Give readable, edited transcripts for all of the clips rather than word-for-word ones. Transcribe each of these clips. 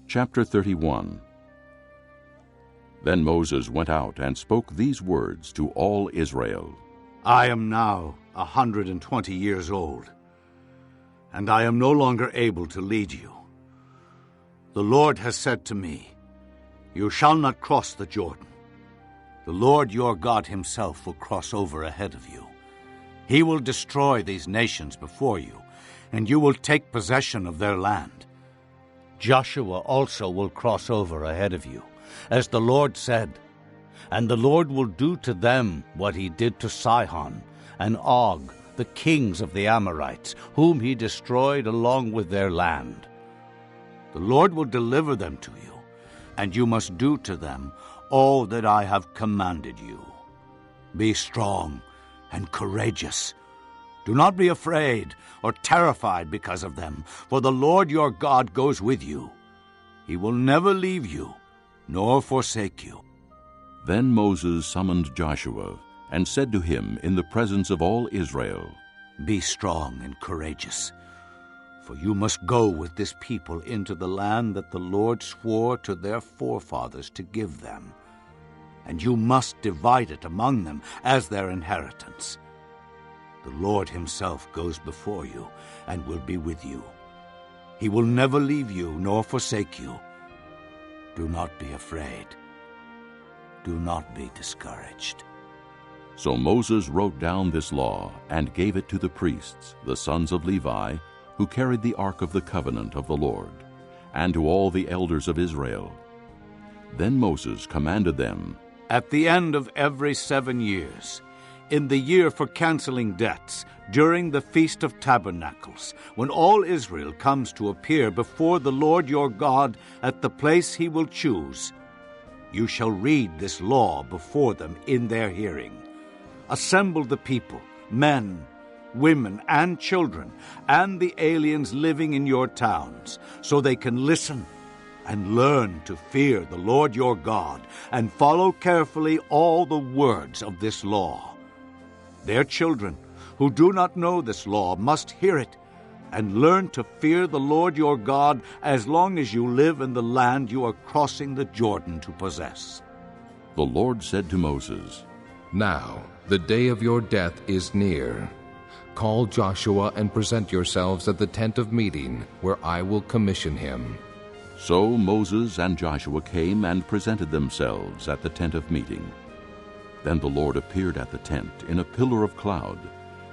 Chapter 31. Then Moses went out and spoke these words to all Israel. I am now 120 years old, and I am no longer able to lead you. The Lord has said to me, You shall not cross the Jordan. The Lord your God himself will cross over ahead of you. He will destroy these nations before you, and you will take possession of their land. Joshua also will cross over ahead of you, as the Lord said, and the Lord will do to them what he did to Sihon and Og, the kings of the Amorites, whom he destroyed along with their land. The Lord will deliver them to you, and you must do to them all that I have commanded you. Be strong and courageous. Do not be afraid or terrified because of them, for the Lord your God goes with you. He will never leave you nor forsake you. Then Moses summoned Joshua and said to him in the presence of all Israel, Be strong and courageous, for you must go with this people into the land that the Lord swore to their forefathers to give them, and you must divide it among them as their inheritance. The Lord himself goes before you and will be with you. He will never leave you nor forsake you. Do not be afraid. Do not be discouraged. So Moses wrote down this law and gave it to the priests, the sons of Levi, who carried the ark of the covenant of the Lord, and to all the elders of Israel. Then Moses commanded them, At the end of every 7 years, in the year for canceling debts, during the Feast of Tabernacles, when all Israel comes to appear before the Lord your God at the place he will choose, you shall read this law before them in their hearing. Assemble the people, men, women, and children, and the aliens living in your towns, so they can listen and learn to fear the Lord your God and follow carefully all the words of this law. Their children, who do not know this law, must hear it and learn to fear the Lord your God as long as you live in the land you are crossing the Jordan to possess. The Lord said to Moses, Now the day of your death is near. Call Joshua and present yourselves at the tent of meeting, where I will commission him. So Moses and Joshua came and presented themselves at the tent of meeting. Then the Lord appeared at the tent in a pillar of cloud,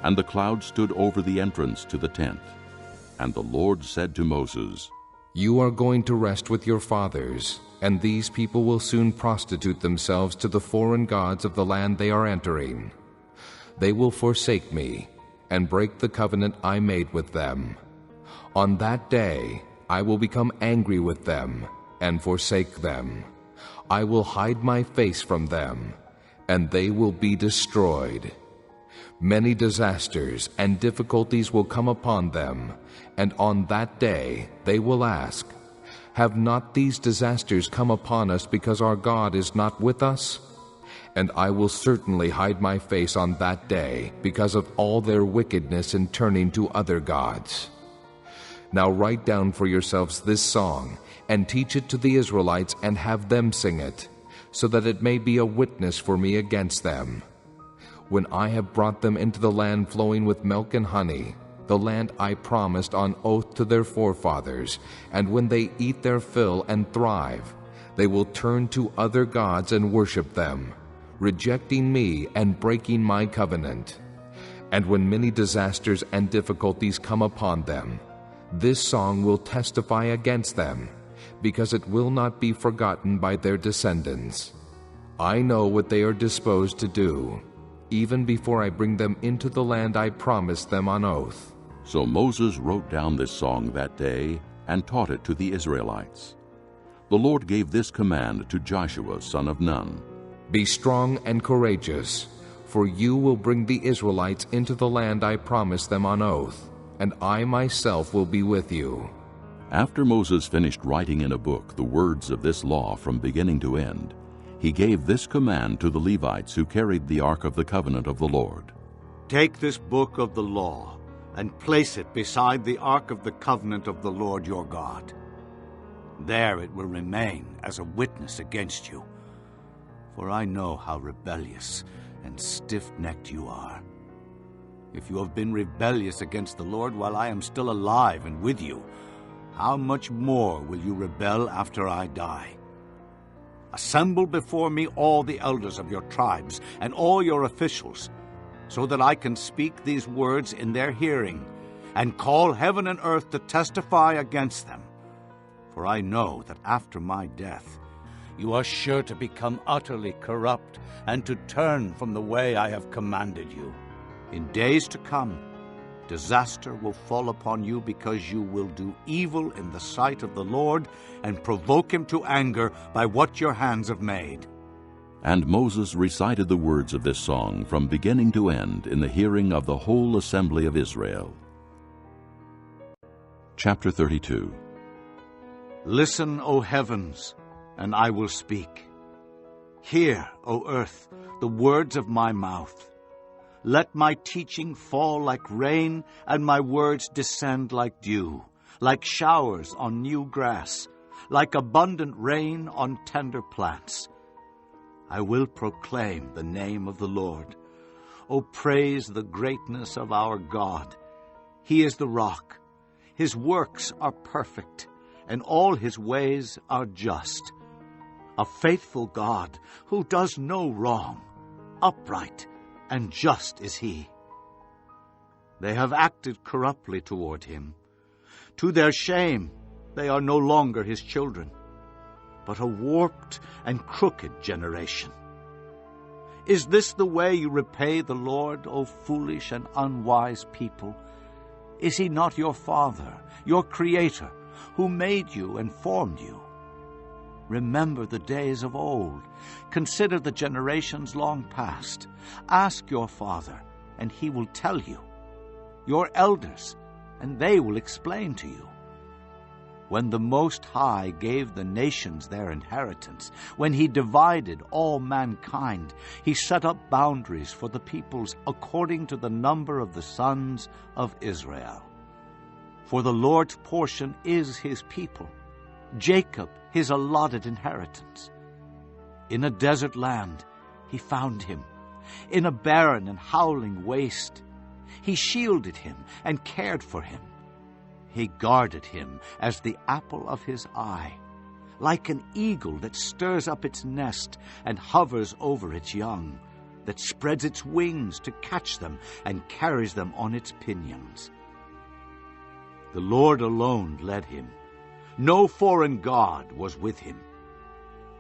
and the cloud stood over the entrance to the tent. And the Lord said to Moses, You are going to rest with your fathers, and these people will soon prostitute themselves to the foreign gods of the land they are entering. They will forsake me and break the covenant I made with them. On that day I will become angry with them and forsake them. I will hide my face from them, and they will be destroyed. Many disasters and difficulties will come upon them, and on that day they will ask, Have not these disasters come upon us because our God is not with us? And I will certainly hide my face on that day because of all their wickedness in turning to other gods. Now write down for yourselves this song, and teach it to the Israelites, and have them sing it, so that it may be a witness for me against them. When I have brought them into the land flowing with milk and honey, the land I promised on oath to their forefathers, and when they eat their fill and thrive, they will turn to other gods and worship them, rejecting me and breaking my covenant. And when many disasters and difficulties come upon them, this song will testify against them, because it will not be forgotten by their descendants. I know what they are disposed to do, even before I bring them into the land I promised them on oath. So Moses wrote down this song that day and taught it to the Israelites. The Lord gave this command to Joshua, son of Nun. Be strong and courageous, for you will bring the Israelites into the land I promised them on oath, and I myself will be with you. After Moses finished writing in a book the words of this law from beginning to end, he gave this command to the Levites who carried the ark of the covenant of the Lord. Take this book of the law and place it beside the ark of the covenant of the Lord your God. There it will remain as a witness against you. For I know how rebellious and stiff-necked you are. If you have been rebellious against the Lord while I am still alive and with you, how much more will you rebel after I die? Assemble before me all the elders of your tribes and all your officials, so that I can speak these words in their hearing, and call heaven and earth to testify against them. For I know that after my death, you are sure to become utterly corrupt and to turn from the way I have commanded you. In days to come, disaster will fall upon you because you will do evil in the sight of the Lord and provoke him to anger by what your hands have made. And Moses recited the words of this song from beginning to end in the hearing of the whole assembly of Israel. Chapter 32. Listen, O heavens, and I will speak. Hear, O earth, the words of my mouth. Let my teaching fall like rain, and my words descend like dew, like showers on new grass, like abundant rain on tender plants. I will proclaim the name of the Lord. O praise the greatness of our God. He is the rock. His works are perfect, and all his ways are just. A faithful God who does no wrong, upright and just is he. They have acted corruptly toward him. To their shame, they are no longer his children, but a warped and crooked generation. Is this the way you repay the Lord, O foolish and unwise people? Is he not your Father, your Creator, who made you and formed you? Remember the days of old. Consider the generations long past. Ask your father, and he will tell you. Your elders, and they will explain to you. When the Most High gave the nations their inheritance, when he divided all mankind, he set up boundaries for the peoples according to the number of the sons of Israel. For the Lord's portion is his people, Jacob his allotted inheritance. In a desert land he found him, in a barren and howling waste. He shielded him and cared for him. He guarded him as the apple of his eye, like an eagle that stirs up its nest and hovers over its young, that spreads its wings to catch them and carries them on its pinions. The Lord alone led him. No foreign god was with him.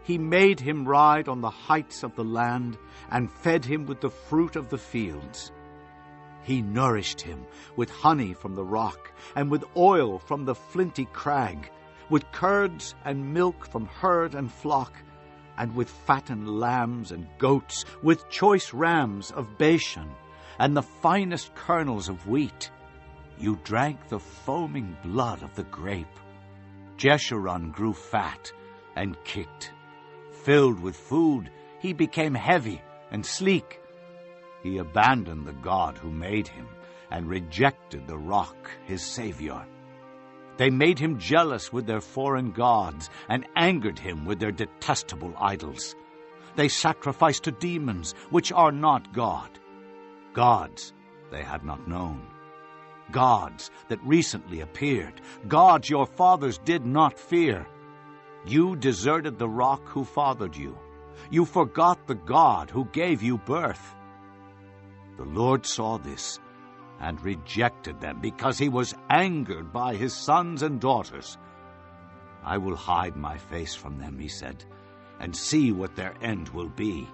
He made him ride on the heights of the land and fed him with the fruit of the fields. He nourished him with honey from the rock and with oil from the flinty crag, with curds and milk from herd and flock, and with fattened lambs and goats, with choice rams of Bashan, and the finest kernels of wheat. You drank the foaming blood of the grape. Jeshurun grew fat and kicked. Filled with food, he became heavy and sleek. He abandoned the God who made him and rejected the rock, his Savior. They made him jealous with their foreign gods and angered him with their detestable idols. They sacrificed to demons, which are not God, gods they had not known, gods that recently appeared, gods your fathers did not fear. You deserted the rock who fathered you. You forgot the God who gave you birth. The Lord saw this and rejected them because he was angered by his sons and daughters. I will hide my face from them, he said, and see what their end will be.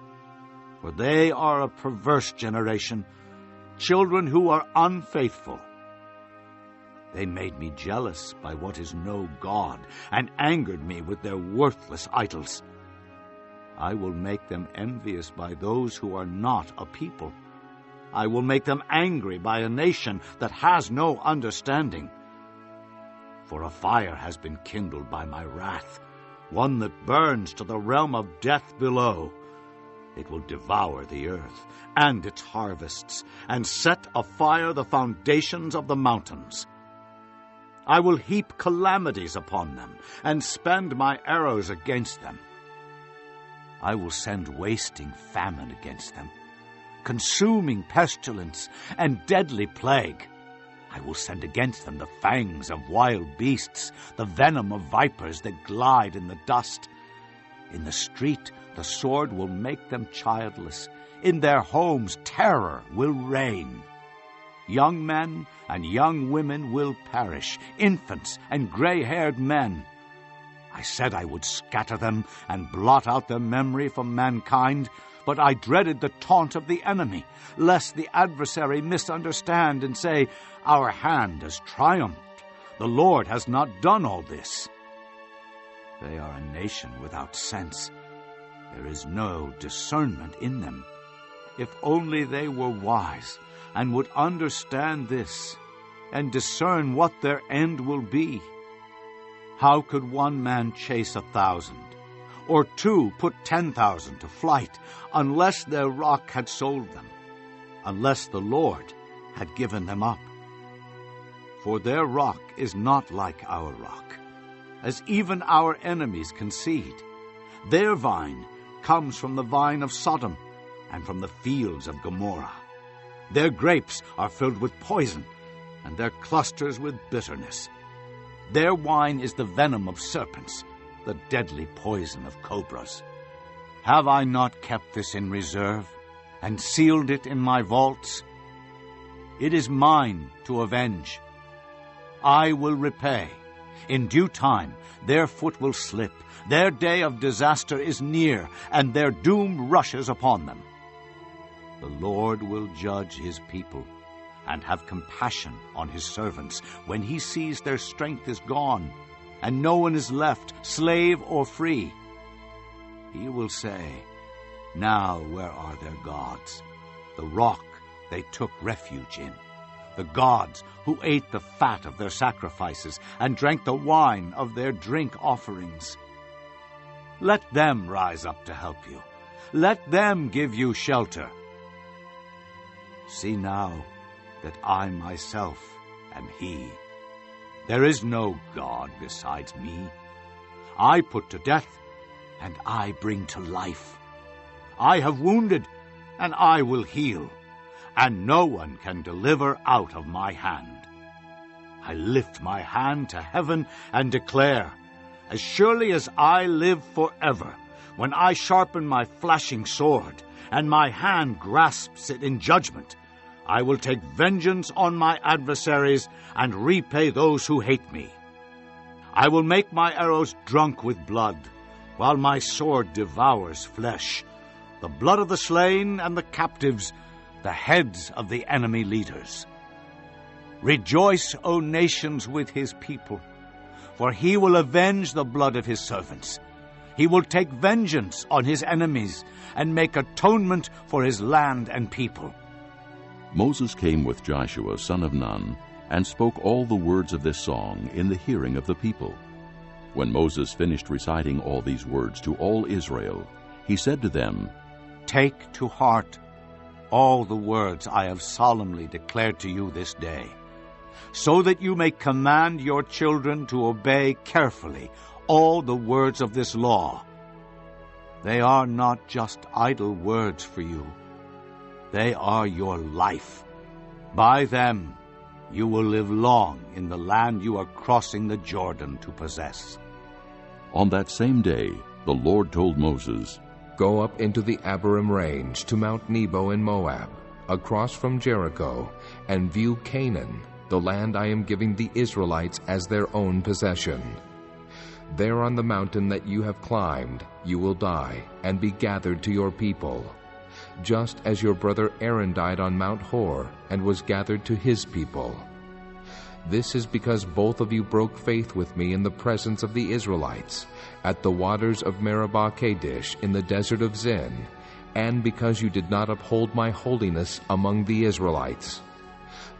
For they are a perverse generation, children who are unfaithful. They made me jealous by what is no God, and angered me with their worthless idols. I will make them envious by those who are not a people. I will make them angry by a nation that has no understanding. For a fire has been kindled by my wrath, one that burns to the realm of death below. It will devour the earth and its harvests, and set afire the foundations of the mountains. I will heap calamities upon them, and spend my arrows against them. I will send wasting famine against them, consuming pestilence and deadly plague. I will send against them the fangs of wild beasts, the venom of vipers that glide in the dust. In the street the sword will make them childless. In their homes terror will reign. Young men and young women will perish, infants and gray-haired men. I said I would scatter them and blot out their memory from mankind, but I dreaded the taunt of the enemy, lest the adversary misunderstand and say, "Our hand has triumphed. The Lord has not done all this." They are a nation without sense. There is no discernment in them. If only they were wise and would understand this and discern what their end will be. How could one man chase 1,000, or two put 10,000 to flight, unless their rock had sold them, unless the Lord had given them up? For their rock is not like our rock, as even our enemies concede. Their vine comes from the vine of Sodom and from the fields of Gomorrah. Their grapes are filled with poison, and their clusters with bitterness. Their wine is the venom of serpents, the deadly poison of cobras. Have I not kept this in reserve, and sealed it in my vaults? It is mine to avenge. I will repay. In due time their foot will slip. Their day of disaster is near, and their doom rushes upon them. The Lord will judge his people, and have compassion on his servants when he sees their strength is gone, and no one is left, slave or free. He will say, "Now where are their gods, the rock they took refuge in, the gods who ate the fat of their sacrifices and drank the wine of their drink offerings?" Let them rise up to help you. Let them give you shelter. See now that I myself am he. There is no God besides me. I put to death, and I bring to life. I have wounded, and I will heal, and no one can deliver out of my hand. I lift my hand to heaven and declare, as surely as I live forever, when I sharpen my flashing sword, and my hand grasps it in judgment, I will take vengeance on my adversaries and repay those who hate me. I will make my arrows drunk with blood, while my sword devours flesh, the blood of the slain and the captives, the heads of the enemy leaders. Rejoice, O nations, with his people, for he will avenge the blood of his servants. He will take vengeance on his enemies and make atonement for his land and people. Moses came with Joshua son of Nun, and spoke all the words of this song in the hearing of the people. When Moses finished reciting all these words to all Israel, he said to them, "Take to heart all the words I have solemnly declared to you this day, so that you may command your children to obey carefully all the words of this law. They are not just idle words for you. They are your life. By them you will live long in the land you are crossing the Jordan to possess." On that same day the Lord told Moses, Go up into the Abarim range to Mount Nebo in Moab, across from Jericho, and view Canaan, the land I am giving the Israelites as their own possession. There on the mountain that you have climbed you will die and be gathered to your people, just as your brother Aaron died on Mount Hor and was gathered to his people. This is because both of you broke faith with me in the presence of the Israelites, at the waters of Meribah Kadesh in the desert of Zin, and because you did not uphold my holiness among the Israelites.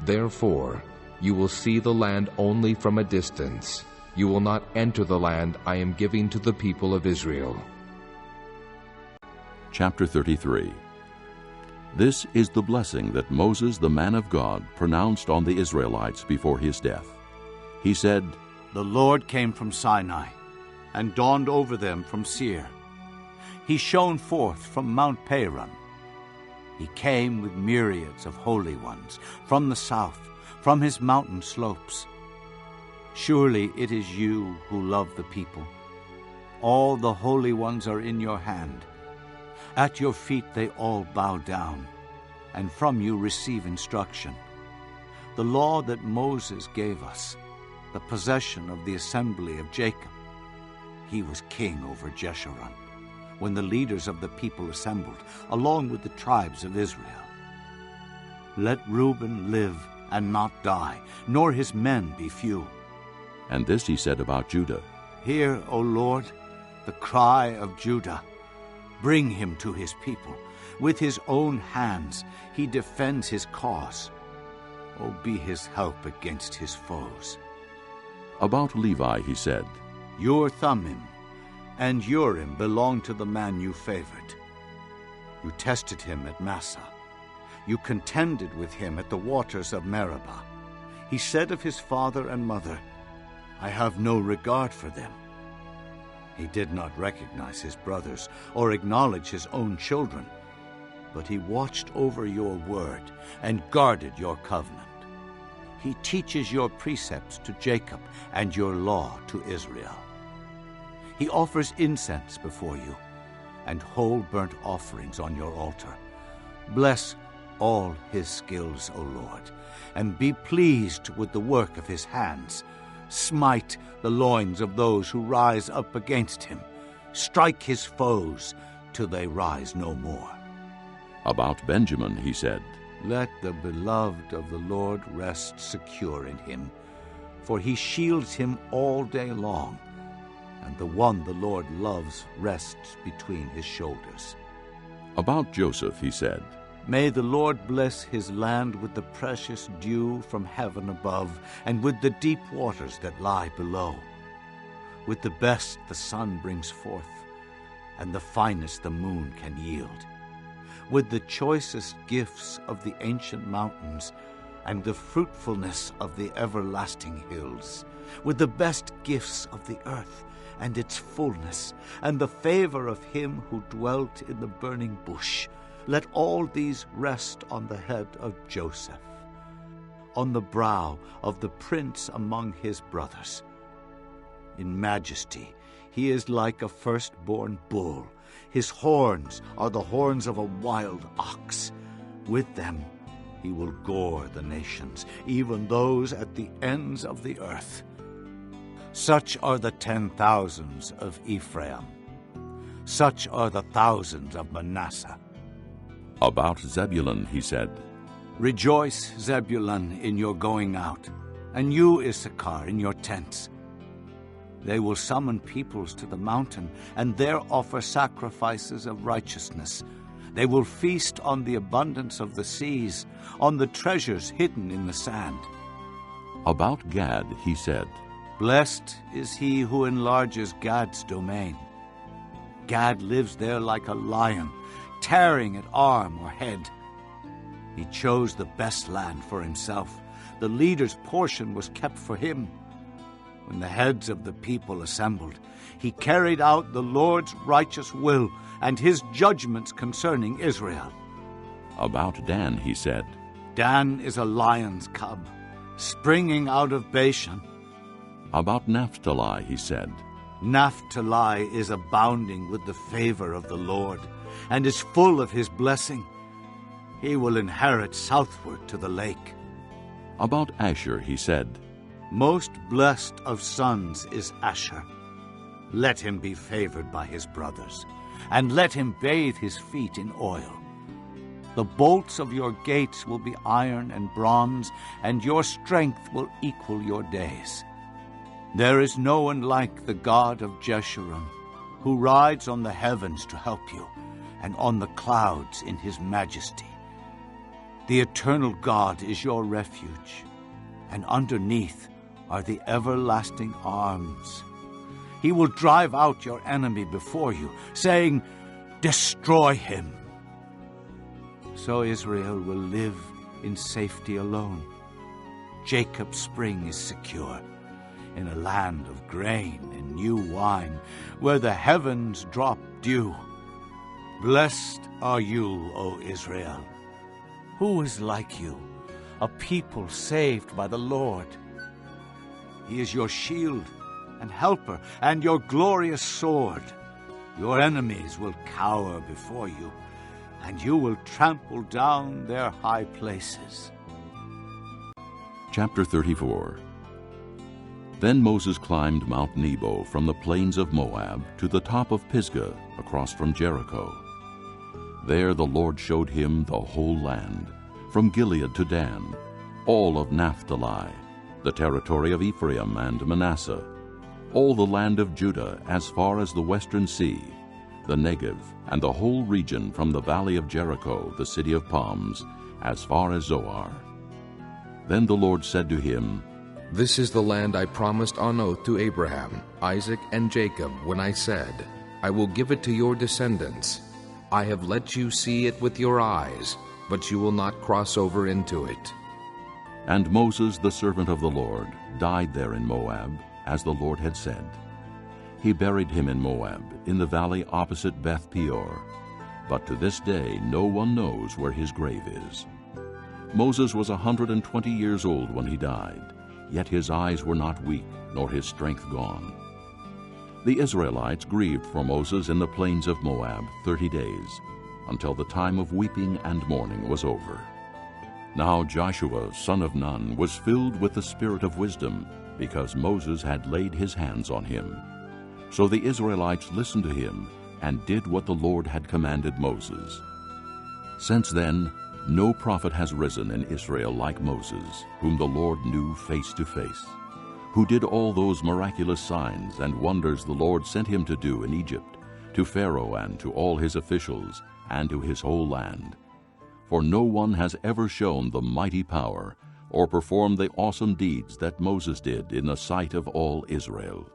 Therefore you will see the land only from a distance. You will not enter the land I am giving to the people of Israel. Chapter 33. This is the blessing that Moses the man of God pronounced on the Israelites before his death. He said, The Lord came from Sinai, and dawned over them from Seir. He shone forth from Mount Paran. He came with myriads of holy ones from the south, from his mountain slopes. Surely it is you who love the people. All the holy ones are in your hand. At your feet they all bow down, and from you receive instruction. The law that Moses gave us, the possession of the assembly of Jacob. He was king over Jeshurun, when the leaders of the people assembled, along with the tribes of Israel. Let Reuben live and not die, nor his men be few. And this he said about Judah. Hear, O Lord, the cry of Judah. Bring him to his people. With his own hands he defends his cause. O be his help against his foes. About Levi he said, Your Thummim and Urim belong to the man you favored. You tested him at Massah. You contended with him at the waters of Meribah. He said of his father and mother, I have no regard for them. He did not recognize his brothers or acknowledge his own children, but he watched over your word and guarded your covenant. He teaches your precepts to Jacob and your law to Israel. He offers incense before you and whole burnt offerings on your altar. Bless all his skills, O Lord, and be pleased with the work of his hands. Smite the loins of those who rise up against him. Strike his foes till they rise no more. About Benjamin he said, Let the beloved of the Lord rest secure in him, for he shields him all day long, and the one the Lord loves rests between his shoulders. About Joseph he said, May the Lord bless his land with the precious dew from heaven above, and with the deep waters that lie below. With the best the sun brings forth, and the finest the moon can yield. With the choicest gifts of the ancient mountains, and the fruitfulness of the everlasting hills. With the best gifts of the earth, and its fullness, and the favor of him who dwelt in the burning bush. Let all these rest on the head of Joseph, on the brow of the prince among his brothers. In majesty he is like a firstborn bull. His horns are the horns of a wild ox. With them he will gore the nations, even those at the ends of the earth. Such are the 10,000s of Ephraim. Such are the thousands of Manasseh. About Zebulun he said, Rejoice, Zebulun, in your going out, and you, Issachar, in your tents. They will summon peoples to the mountain, and there offer sacrifices of righteousness. They will feast on the abundance of the seas, on the treasures hidden in the sand. About Gad he said, Blessed is he who enlarges Gad's domain. Gad lives there like a lion, tearing at arm or head. He chose the best land for himself. The leader's portion was kept for him. When the heads of the people assembled, he carried out the Lord's righteous will and his judgments concerning Israel. About Dan he said, Dan is a lion's cub, springing out of Bashan. About Naphtali he said, Naphtali is abounding with the favor of the Lord, and is full of his blessing. He will inherit southward to the lake. About Asher he said, Most blessed of sons is Asher. Let him be favored by his brothers, and let him bathe his feet in oil. The bolts of your gates will be iron and bronze, and your strength will equal your days. There is no one like the God of Jeshurun, who rides on the heavens to help you, and on the clouds in his majesty. The eternal God is your refuge, and underneath are the everlasting arms. He will drive out your enemy before you, saying, Destroy him. So Israel will live in safety alone. Jacob's spring is secure, in a land of grain and new wine, where the heavens drop dew. Blessed are you, O Israel. Who is like you, a people saved by the Lord? He is your shield and helper and your glorious sword. Your enemies will cower before you, and you will trample down their high places. Chapter 34. Then Moses climbed Mount Nebo from the plains of Moab to the top of Pisgah across from Jericho. There the Lord showed him the whole land, from Gilead to Dan, all of Naphtali, the territory of Ephraim and Manasseh, all the land of Judah as far as the western sea, the Negev, and the whole region from the valley of Jericho, the city of palms, as far as Zoar. Then the Lord said to him, This is the land I promised on oath to Abraham, Isaac, and Jacob when I said, I will give it to your descendants. I have let you see it with your eyes, but you will not cross over into it. And Moses, the servant of the Lord, died there in Moab, as the Lord had said. He buried him in Moab, in the valley opposite Beth Peor. But to this day no one knows where his grave is. Moses was 120 years old when he died, yet his eyes were not weak, nor his strength gone. The Israelites grieved for Moses in the plains of Moab 30 days, until the time of weeping and mourning was over. Now Joshua, son of Nun, was filled with the spirit of wisdom, because Moses had laid his hands on him. So the Israelites listened to him and did what the Lord had commanded Moses. Since then, no prophet has risen in Israel like Moses, whom the Lord knew face to face, who did all those miraculous signs and wonders the Lord sent him to do in Egypt, to Pharaoh and to all his officials, and to his whole land. For no one has ever shown the mighty power or performed the awesome deeds that Moses did in the sight of all Israel.